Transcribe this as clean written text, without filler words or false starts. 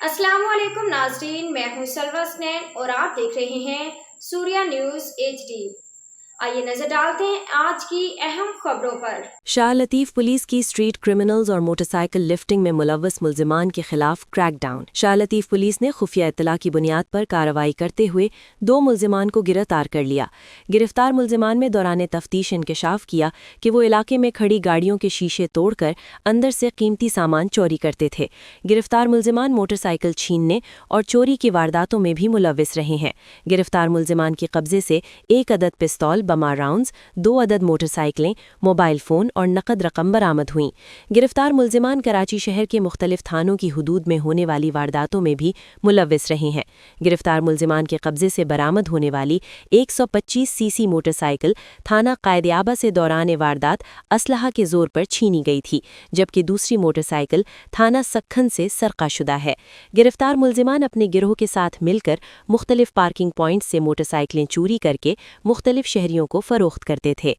السلام علیکم ناظرین، میں ہوں سلوہ اسنین اور آپ دیکھ رہے ہیں سوریا نیوز ایچ ڈی۔ آئیے نظر ڈالتے ہیں آج کی اہم خبروں پر۔ شاہ لطیف پولیس کی اسٹریٹ کرمنلز اور موٹر سائیکل لفٹنگ میں ملوث ملزمان کے خلاف کریک ڈاؤن۔ شاہ لطیف پولیس نے خفیہ اطلاع کی بنیاد پر کارروائی کرتے ہوئے 2 ملزمان کو گرفتار کر لیا۔ گرفتار ملزمان میں دوران تفتیش انکشاف کیا کہ وہ علاقے میں کھڑی گاڑیوں کے شیشے توڑ کر اندر سے قیمتی سامان چوری کرتے تھے۔ گرفتار ملزمان موٹر سائیکل چھیننے اور چوری کی وارداتوں میں بھی ملوث رہے ہیں۔ گرفتار ملزمان کے قبضے سے 1 عدد پستول، بمار راؤنڈز، 2 عدد موٹر سائیکلیں، موبائل فون اور نقد رقم برآمد ہوئیں۔ گرفتار ملزمان کراچی شہر کے مختلف تھانوں کی حدود میں ہونے والی وارداتوں میں بھی ملوث رہے ہیں۔ گرفتار ملزمان کے قبضے سے برآمد ہونے والی 125 سی سی موٹر سائیکل تھانہ قائدیابہ سے دوران واردات اسلحہ کے زور پر چھینی گئی تھی، جبکہ دوسری موٹر سائیکل تھانہ سکھن سے سرقہ شدہ ہے۔ گرفتار ملزمان اپنے گروہ کے ساتھ مل کر مختلف پارکنگ پوائنٹس سے موٹر سائیکلیں چوری کر کے مختلف شہریوں کو فروخت کرتے تھے۔